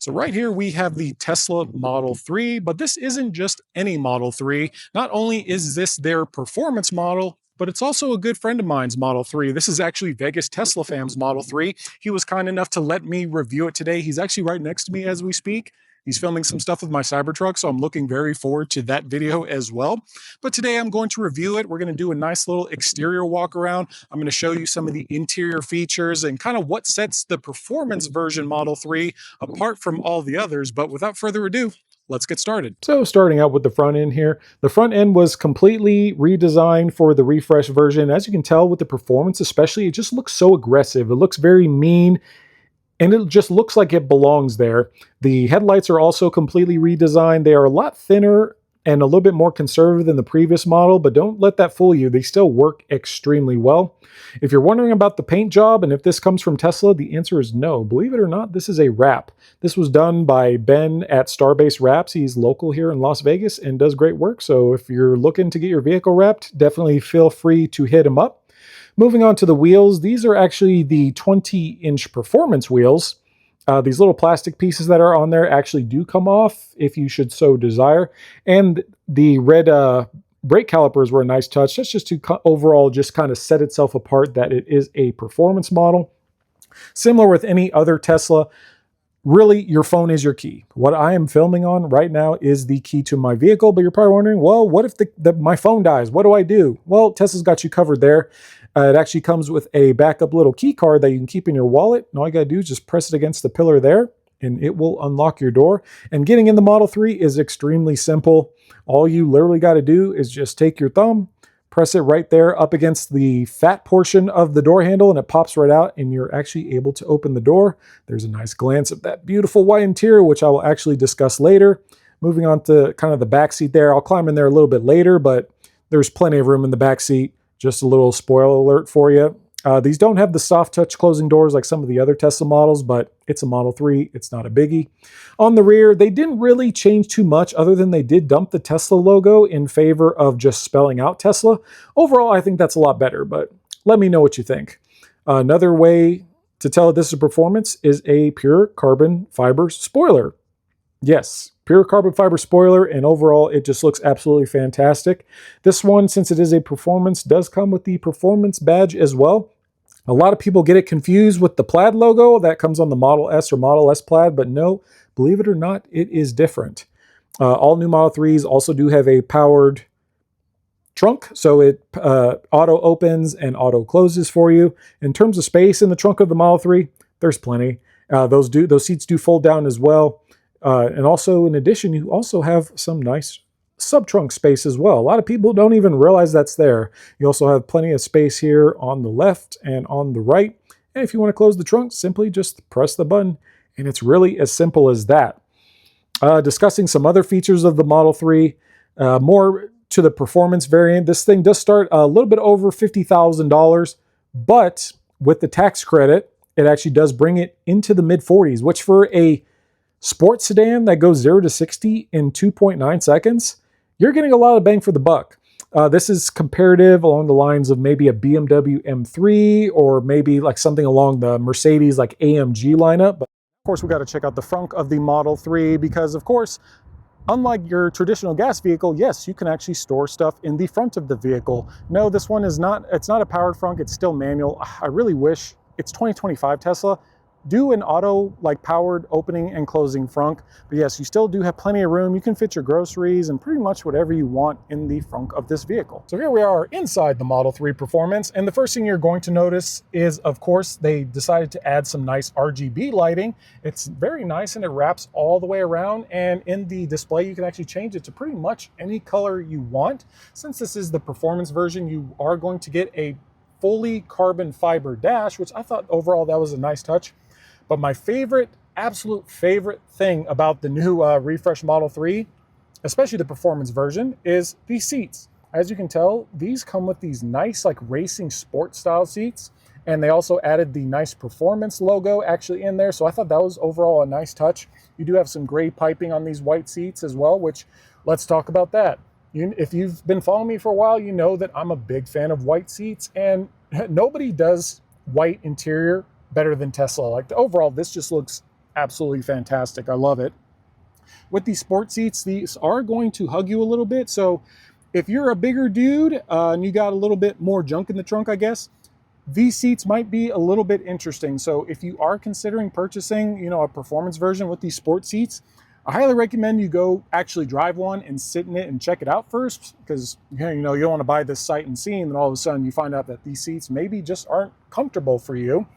So right here we have the Tesla Model 3, but this isn't just any Model 3. Not only is this their performance model, but it's also a good friend of mine's Model 3. This is actually Vegas Tesla Fam's Model 3. He was kind enough to let me review it today. He's actually right next to me as we speak. He's filming some stuff with my Cybertruck, so I'm looking very forward to that video as well. But today I'm going to review it. We're going to do a nice little exterior walk around. I'm going to show you some of the interior features and kind of what sets the performance version Model 3 apart from all the others. But without further ado, let's get started. So starting out with the front end here, the front end was completely redesigned for the refresh version. As you can tell with the performance especially, it just looks so aggressive. It looks very mean, and it just looks like it belongs there. The headlights are also completely redesigned. They are a lot thinner and a little bit more conservative than the previous model, but don't let that fool you. They still work extremely well. If you're wondering about the paint job and if this comes from Tesla, the answer is no. Believe it or not, this is a wrap. This was done by Ben at Starbase Wraps. He's local here in Las Vegas and does great work. So if you're looking to get your vehicle wrapped, definitely feel free to hit him up. Moving on to the wheels, these are actually the 20-inch performance wheels. These little plastic pieces that are on there actually do come off if you should so desire. And the red brake calipers were a nice touch. That's just to overall just kind of set itself apart that it is a performance model. Similar with any other Tesla, really, your phone is your key. What I am filming on right now is the key to my vehicle, but you're probably wondering, well, what if my phone dies? What do I do? Well, Tesla's got you covered there. It actually comes with a backup little key card that you can keep in your wallet. And all you got to do is just press it against the pillar there, and it will unlock your door. And getting in the Model 3 is extremely simple. All you literally got to do is just take your thumb, press it right there up against the fat portion of the door handle, and it pops right out, and you're actually able to open the door. There's a nice glance of that beautiful white interior, which I will actually discuss later. Moving on to kind of the back seat there. I'll climb in there a little bit later, but there's plenty of room in the back seat. Just a little spoiler alert for you. These don't have the soft touch closing doors like some of the other Tesla models, but it's a Model 3. It's not a biggie. On the rear, they didn't really change too much other than they did dump the Tesla logo in favor of just spelling out Tesla. Overall, I think that's a lot better, but let me know what you think. Another way to tell this is a performance is a pure carbon fiber spoiler. Yes, pure carbon fiber spoiler, and overall it just looks absolutely fantastic. This one, since it is a performance, does come with the performance badge as well. A lot of people get it confused with the Plaid logo that comes on the Model S or Model S Plaid, but no, believe it or not, it is different. All new Model 3s also do have a powered trunk, so it auto opens and auto closes for you. In terms of space in the trunk of the Model 3, there's plenty. Those seats do fold down as well. And also, in addition, you also have some nice sub-trunk space as well. A lot of people don't even realize that's there. You also have plenty of space here on the left and on the right. And if you want to close the trunk, simply just press the button. And it's really as simple as that. Discussing some other features of the Model 3, more to the performance variant. This thing does start a little bit over $50,000, but with the tax credit, it actually does bring it into the mid-40s, which for a sports sedan that goes 0 to 60 in 2.9 seconds, you're getting a lot of bang for the buck. This is comparative along the lines of maybe a BMW M3 or maybe like something along the Mercedes like AMG lineup. But of course, we got to check out the front of the Model 3 because, of course, unlike your traditional gas vehicle, yes, you can actually store stuff in the front of the vehicle. No, this one is not, it's not a powered front, it's still manual. I really wish, it's 2025 Tesla, do an auto like powered opening and closing frunk. But yes, you still do have plenty of room. You can fit your groceries and pretty much whatever you want in the frunk of this vehicle. So here we are inside the Model 3 Performance. And the first thing you're going to notice is, of course, they decided to add some nice RGB lighting. It's very nice and it wraps all the way around. And in the display, you can actually change it to pretty much any color you want. Since this is the Performance version, you are going to get a fully carbon fiber dash, which I thought overall that was a nice touch. But my favorite, absolute favorite thing about the new refresh Model 3, especially the performance version, is these seats. As you can tell, these come with these nice like racing sport style seats. And they also added the nice performance logo actually in there. So I thought that was overall a nice touch. You do have some gray piping on these white seats as well, which let's talk about that. If you've been following me for a while, you know that I'm a big fan of white seats, and nobody does white interior better than Tesla. Like overall, this just looks absolutely fantastic. I love it. With these sport seats, these are going to hug you a little bit. So if you're a bigger dude and you got a little bit more junk in the trunk, I guess, these seats might be a little bit interesting. So if you are considering purchasing, you know, a performance version with these sport seats, I highly recommend you go actually drive one and sit in it and check it out first, because you know you don't want to buy this sight unseen and all of a sudden you find out that these seats maybe just aren't comfortable for you.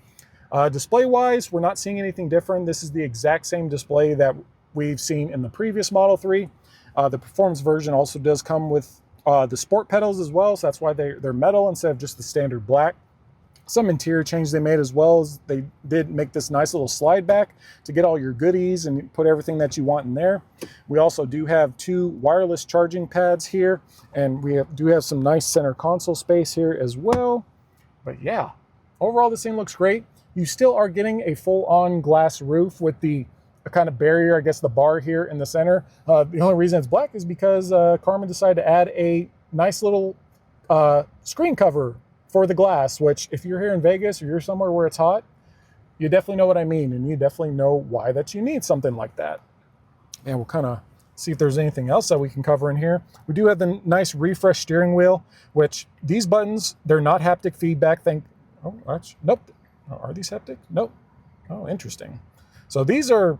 Display wise, we're not seeing anything different. This is the exact same display that we've seen in the previous Model 3. The performance version also does come with the sport pedals as well, so that's why they're metal instead of just the standard black. Some interior change they made as well, as they did make this nice little slide back to get all your goodies and put everything that you want in there. We also do have 2 wireless charging pads here, and we do have some nice center console space here as well. But yeah, overall this thing looks great. You still are getting a full-on glass roof with the kind of barrier, I guess the bar here in the center. The only reason it's black is because Karmann decided to add a nice little screen cover for the glass, which if you're here in Vegas or you're somewhere where it's hot, you definitely know what I mean, and you definitely know why that you need something like that. And we'll kind of see if there's anything else that we can cover in here. We do have the nice refresh steering wheel, which these buttons, they're not haptic feedback. Nope. Oh, are these haptic? Nope. Oh, interesting. So these are,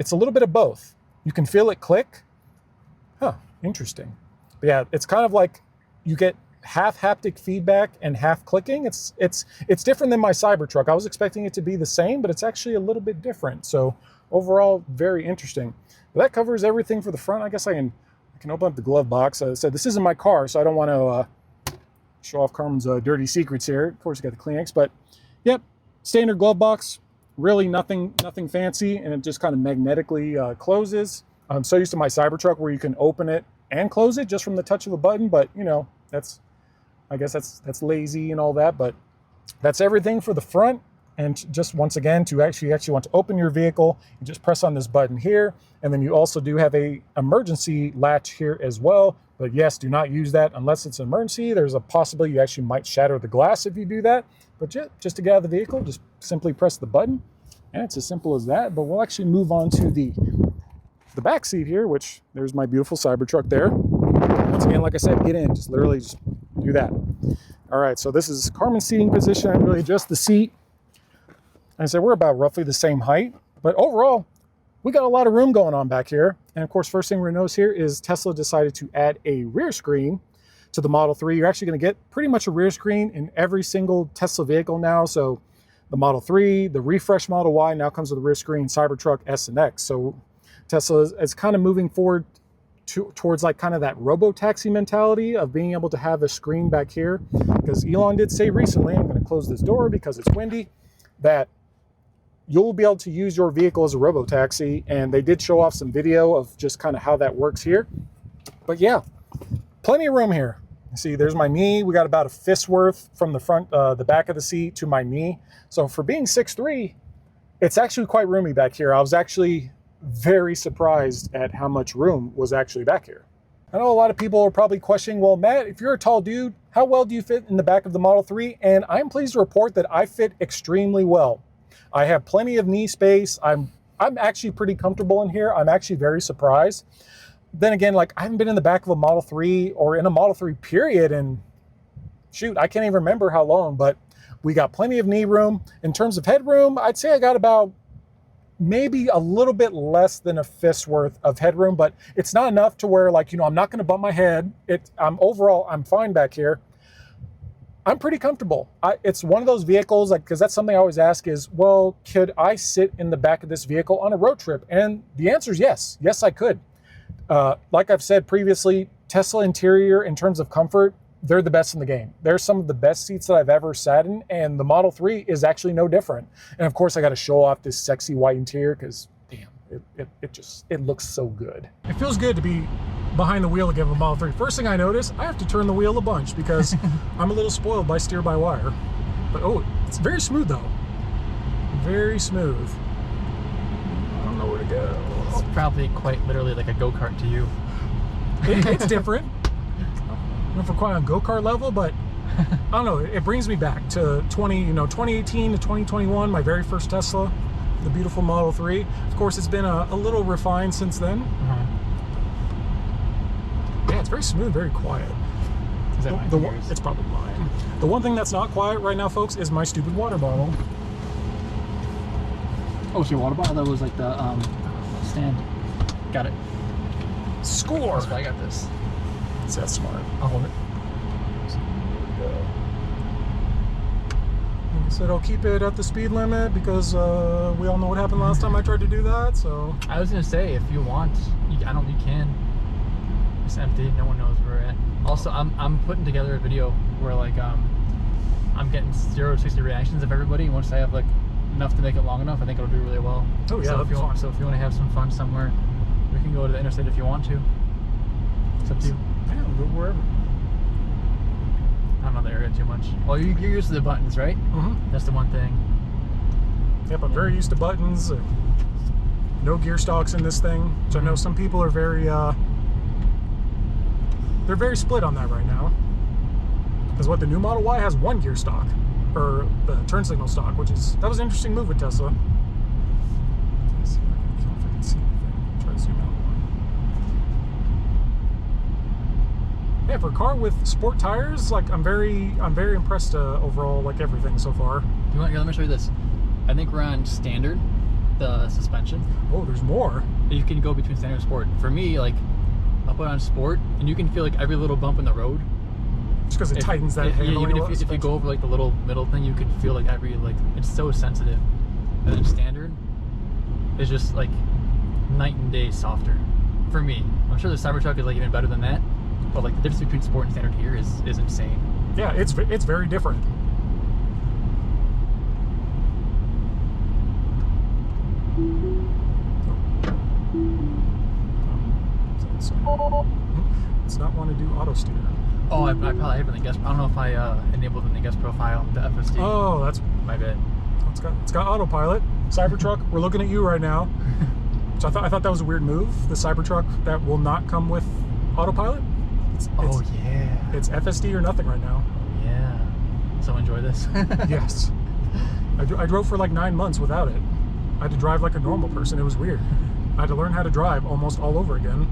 it's a little bit of both. You can feel it click. Huh, interesting. But yeah, it's kind of like you get half haptic feedback and half clicking. It's different than my Cybertruck. I was expecting it to be the same, but it's actually a little bit different. So overall, very interesting. But that covers everything for the front. I guess I can open up the glove box. As I said, this isn't my car, so I don't want to show off Karmann's dirty secrets here. Of course, you got the Kleenex, but yep, standard glove box. Really nothing fancy, and it just kind of magnetically closes. I'm so used to my Cybertruck where you can open it and close it just from the touch of a button, but you know, I guess that's lazy and all that, but that's everything for the front. And just once again, to actually want to open your vehicle, you just press on this button here, and then you also do have a emergency latch here as well. But yes, do not use that unless it's an emergency. There's a possibility you actually might shatter the glass if you do that. But just to get out of the vehicle, just simply press the button, and it's as simple as that. But we'll actually move on to the back seat here, which there's my beautiful Cybertruck there. Once again, like I said, get in, just literally just do that. All right, so this is Karmann's seating position. I really adjust the seat. And I said we're about roughly the same height, but overall, we got a lot of room going on back here. And of course, first thing we notice here is Tesla decided to add a rear screen to the Model 3. You're actually going to get pretty much a rear screen in every single Tesla vehicle now. So the Model 3, the refresh Model Y now comes with a rear screen, Cybertruck, S, and X. So Tesla is kind of moving forward towards like kind of that robo-taxi mentality of being able to have a screen back here. Because Elon did say recently, I'm going to close this door because it's windy, that you'll be able to use your vehicle as a robo-taxi, and they did show off some video of just kind of how that works here. But yeah, plenty of room here. See, there's my knee. We got about a fist worth from the front, the back of the seat to my knee. So for being 6'3", it's actually quite roomy back here. I was actually very surprised at how much room was actually back here. I know a lot of people are probably questioning, well, Matt, if you're a tall dude, how well do you fit in the back of the Model 3? And I'm pleased to report that I fit extremely well. I have plenty of knee space. I'm actually pretty comfortable in here. I'm actually very surprised. Then again, like I haven't been in the back of a Model 3 or in a Model 3 period, and shoot, I can't even remember how long, but we got plenty of knee room. In terms of headroom, I'd say I got about maybe a little bit less than a fist worth of headroom, but it's not enough to where, like, you know, I'm not going to bump my head. Overall, I'm fine back here. I'm pretty comfortable. It's one of those vehicles, like, because that's something I always ask is, well, could I sit in the back of this vehicle on a road trip? And the answer is yes. Yes, I could. Like I've said previously, Tesla interior in terms of comfort, they're the best in the game. They're some of the best seats that I've ever sat in, and the Model 3 is actually no different. And of course, I got to show off this sexy white interior because, damn, it looks so good. It feels good to be behind the wheel again of a Model 3. First thing I notice, I have to turn the wheel a bunch because I'm a little spoiled by steer-by-wire. But oh, it's very smooth though. Very smooth. I don't know where to go. It's probably quite literally like a go-kart to you. It's different. I don't know if we're quite on go-kart level, but I don't know. It brings me back to 2018 to 2021, my very first Tesla. the beautiful Model 3. Of course, it's been a little refined since then. Yeah, it's very smooth, very quiet. Is that mine? Yours? It's probably mine. The one thing that's not quiet right now, folks, is my stupid water bottle. Oh, it's your water bottle? That was like the stand. Got it. Score! That's why I got this. That's smart. I'll hold it. Like I said, I'll keep it at the speed limit because we all know what happened last time I tried to do that, so... I was gonna say, if you want, you can. It's empty, no one knows where we're at. Also, I'm putting together a video where like I'm getting 0 to 60 reactions of everybody. Once I have like enough to make it long enough, I think it'll do really well. Oh yeah, so if you want to have some fun somewhere, we can go to the interstate if you want to. It's up to you. Yeah, we'll go wherever. I don't know the area too much. Oh, you're used to the buttons, right? Mm-hmm. That's the one thing. Yep, I'm very used to buttons. No gear stalks in this thing, which I know some people are very they're very split on that right now. Because what the new Model Y has 1 gear stock, or the turn signal stock, that was an interesting move with Tesla. Let's see if I can see anything. Try to zoom out more. Yeah, for a car with sport tires, like I'm very impressed overall, like everything so far. Here, let me show you this. I think we're on standard, the suspension. Oh, there's more. You can go between standard and sport. For me, like, I'll put on sport, and you can feel like every little bump in the road. Just because it tightens that handle. Even if you go over like the little middle thing, you can feel like it's so sensitive. And then standard is just like night and day softer. For me, I'm sure the Cybertruck is like even better than that, but like the difference between sport and standard here is insane. Yeah, it's very different. It's not want to do auto steer. Oh, I probably have the guest. I don't know if I enabled in the guest profile the FSD. Oh, that's my bad. It's got autopilot. Cybertruck, we're looking at you right now. Which I thought that was a weird move. The Cybertruck that will not come with autopilot. Yeah. It's FSD or nothing right now. Yeah. So enjoy this. Yes. I drove for like 9 months without it. I had to drive like a normal person. It was weird. I had to learn how to drive almost all over again.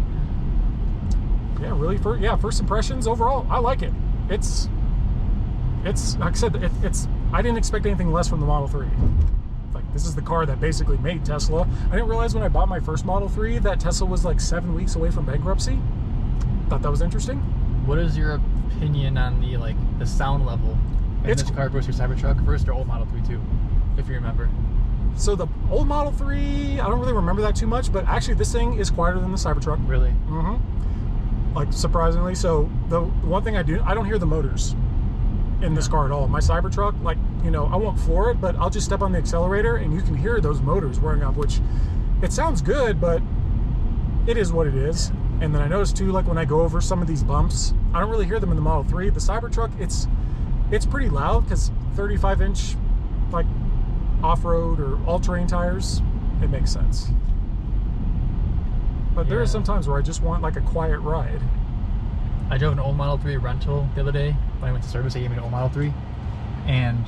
Yeah, really. First impressions overall, I like it. It's like I said, I didn't expect anything less from the Model 3. Like, this is the car that basically made Tesla. I didn't realize when I bought my first Model 3 that Tesla was like 7 weeks away from bankruptcy. Thought that was interesting. What is your opinion on the sound level in this car versus your Cybertruck versus your old Model 3 too, if you remember? So the old Model 3, I don't really remember that too much, but actually this thing is quieter than the Cybertruck. Really? Mm-hmm. Like, surprisingly. So the one thing I don't hear the motors in this car at all. My Cybertruck, like, I won't floor it, but I'll just step on the accelerator and you can hear those motors wearing up, which it sounds good, but it is what it is. And then I noticed too, like when I go over some of these bumps, I don't really hear them in the Model 3. The Cybertruck, it's pretty loud because 35-inch like off-road or all-terrain tires, it makes sense. But there are some times where I just want like a quiet ride. I drove an old Model 3 rental the other day. When I went to service, they gave me an old Model 3. And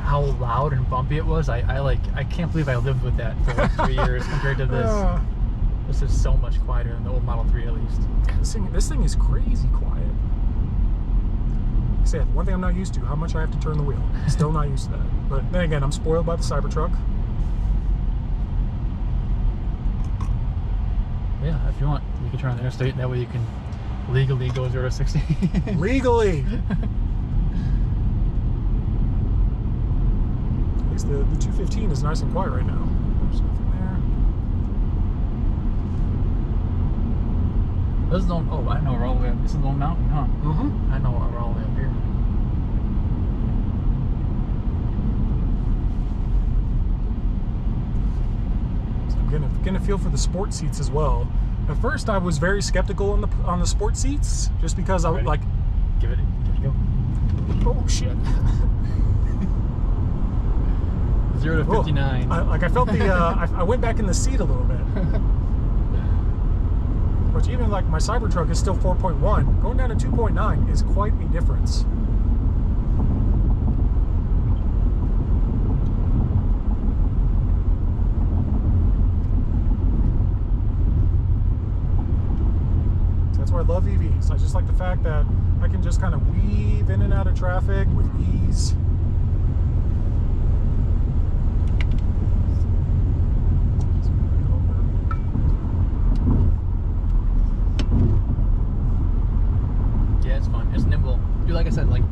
how loud and bumpy it was, I can't believe I lived with that for like 3 years compared to this. This is so much quieter than the old Model 3 at least. This thing is crazy quiet. Like I said, one thing I'm not used to, how much I have to turn the wheel. Still not used to that. But then again, I'm spoiled by the Cybertruck. Yeah, if you want, you can turn on the interstate. That way you can legally go 0 to 60. Legally! At least the 215 is nice and quiet right now. There's nothing there. This is Lone, oh, I know we're all the way up. This is Lone Mountain, huh? Mm-hmm. I know we're all the way up here. I'm gonna feel for the sport seats as well. At first, I was very skeptical on the sport seats, just because I would like. Give it a go. Oh shit! 0 to 59. I felt the. I went back in the seat a little bit. Which even like my Cybertruck is still 4.1. Going down to 2.9 is quite a difference. That's why I love EVs. I just like the fact that I can just kind of weave in and out of traffic with ease. Yeah, it's fun. It's nimble. Dude, like I said, like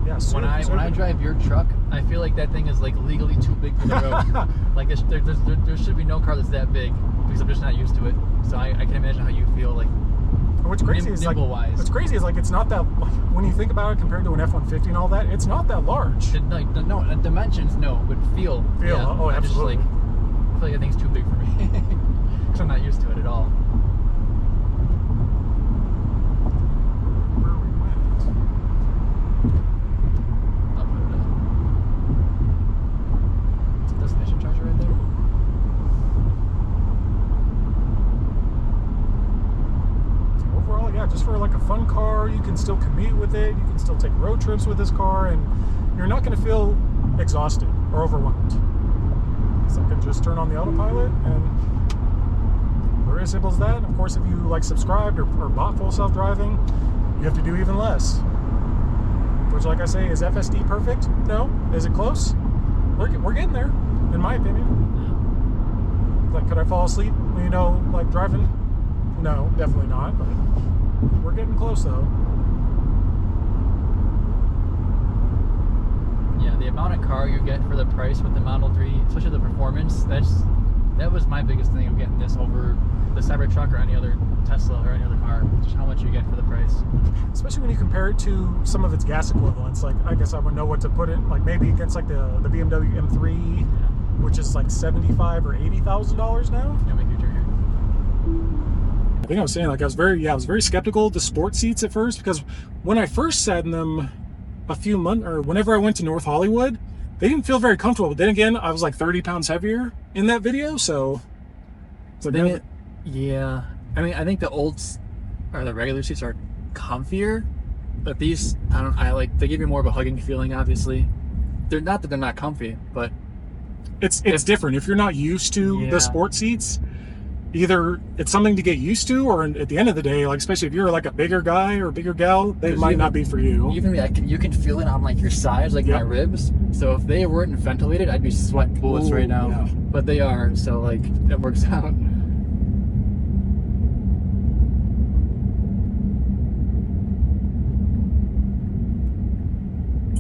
Yeah, when I drive your truck, I feel like that thing is like legally too big for the road. Like there should be no car that's that big because I'm just not used to it. So I can imagine how you feel like. What's crazy is like, nimble-wise. what's crazy is like it's not that, like, when you think about it compared to an F-150 and all that, it's not that large. Like no dimensions, no, but feel. Feel, Yeah, oh, I just absolutely. like I feel like that thing's too big for me because I'm not used to it at all. Where we went. I'll put it up. Destination charger right there. Overall, yeah, just for like a fun car, you can still commute with it, you can still take road trips with this car, and you're not going to feel exhausted or overwhelmed. So I can just turn on the autopilot, and very simple as that. And of course, if you like subscribed or bought full self-driving, you have to do even less. Which, like I say, is FSD perfect? No. Is it close? We're getting there, in my opinion. Like, could I fall asleep, like driving? No, definitely not, but we're getting close though. Yeah, the amount of car you get for the price with the Model 3, especially the performance, that was my biggest thing of getting this over the Cybertruck or any other Tesla or any other car, just how much you get for the price. Especially when you compare it to some of its gas equivalents. Like, I guess I would know what to put it, like maybe against like the BMW M3, which is like $75,000 or $80,000 now. Yeah, make your turn here. I think I was saying, like, I was very skeptical of the sport seats at first, because when I first sat in them a few months, or whenever I went to North Hollywood, they didn't feel very comfortable. But then again, I was like 30 pounds heavier in that video, so it's like, yeah, I mean, I think the the regular seats are comfier, but these, they give me more of a hugging feeling. Obviously, they're not that they're not comfy, but it's different. If you're not used to Yeah. the sport seats, either it's something to get used to, or at the end of the day, like, especially if you're like a bigger guy or a bigger gal, they might not be for you. Even you can feel it on like your sides, like my Yep. ribs. So if they weren't ventilated, I'd be sweating bullets Ooh, right now. yeah. But they are, so like it works out.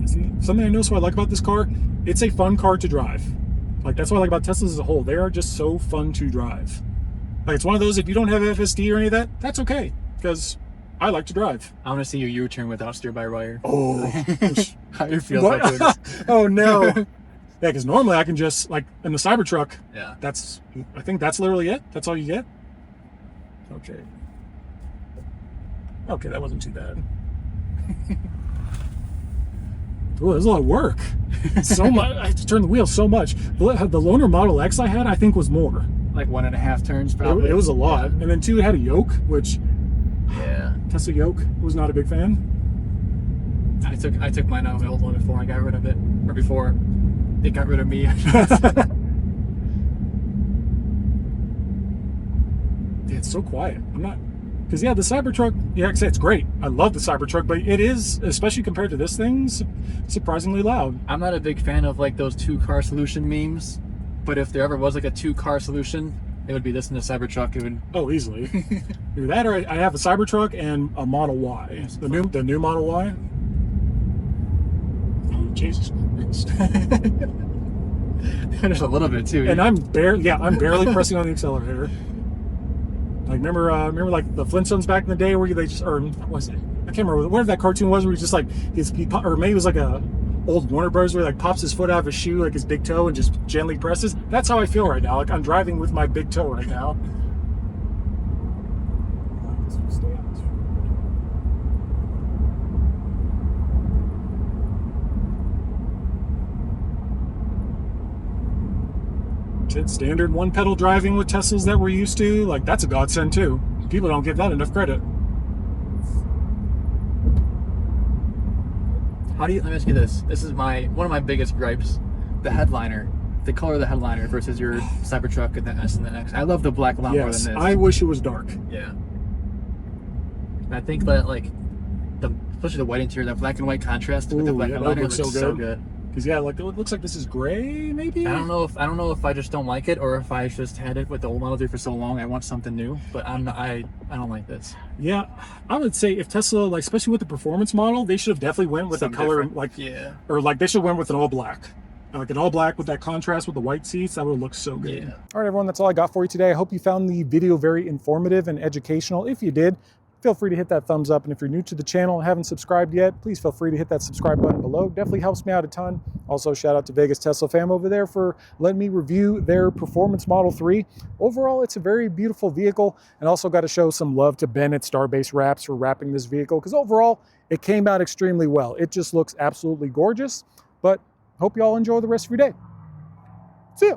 See, something I noticed what I like about this car, it's a fun car to drive. Like, that's what I like about Teslas as a whole. They are just so fun to drive. Like, it's one of those, if you don't have FSD or any of that, that's okay, because I like to drive. I want to see your U-turn without steer-by-wire. Oh, How you feel what? about this? Oh no. Yeah, because normally I can just, like, in the Cybertruck, Yeah. I think that's literally it. That's all you get. Okay. Okay, that wasn't too bad. Oh, there's a lot of work. So much. I had to turn the wheel so much. The loaner Model X I had, I think, was more. Like 1.5 turns, probably. It was a lot. And then, two, it had a yoke, which Yeah. Tesla yoke was not a big fan. I took mine out of my old one before I got rid of it, or before it got rid of me. Yeah, it's so quiet. I'm not, because yeah, the Cybertruck, yeah, like I say, it's great. I love the Cybertruck, but it is, especially compared to this thing, surprisingly loud. I'm not a big fan of like those 2-car solution memes, but if there ever was like a 2-car solution, it would be this in the Cybertruck. It would. Oh, easily. Either that, or I have a Cybertruck and a Model Y, the new Model Y. Oh, Jesus Christ. Just a little bit too. And I'm barely pressing on the accelerator. Like, remember like the Flintstones back in the day where they just, or was it? I can't remember whatever that cartoon was, where he's just like or maybe it was like a old Warner Bros. Where he like pops his foot out of his shoe, like his big toe, and just gently presses. That's how I feel right now. Like, I'm driving with my big toe right now. It's standard one pedal driving with Teslas that we're used to. Like, that's a godsend too. People don't give that enough credit. Let me ask you this. This is one of my biggest gripes. The headliner. The color of the headliner versus your Cybertruck and the S and the X. I love the black a lot more than Yes, this. I wish it was dark. Yeah. And I think that like especially the white interior, that black and white contrast with the Ooh, black yeah, and that would white look so looks so good. good. Because yeah, like it looks like this is gray, maybe. I don't know if I just don't like it or if I just had it with the old Model 3 for so long. I want something new, but I don't like this. Yeah, I would say if Tesla, like especially with the performance model, they should have definitely went with Something a color different. like Yeah. or like they should have went with an all black. Like an all black with that contrast with the white seats, that would look so good. Yeah. All right, everyone, that's all I got for you today. I hope you found the video very informative and educational. If you did, feel free to hit that thumbs up. And if you're new to the channel and haven't subscribed yet, please feel free to hit that subscribe button below. Definitely helps me out a ton. Also, shout out to Vegas Tesla fam over there for letting me review their Performance Model 3. Overall, it's a very beautiful vehicle, and also got to show some love to Ben at Starbase Wraps for wrapping this vehicle, because overall, it came out extremely well. It just looks absolutely gorgeous, but hope you all enjoy the rest of your day. See ya.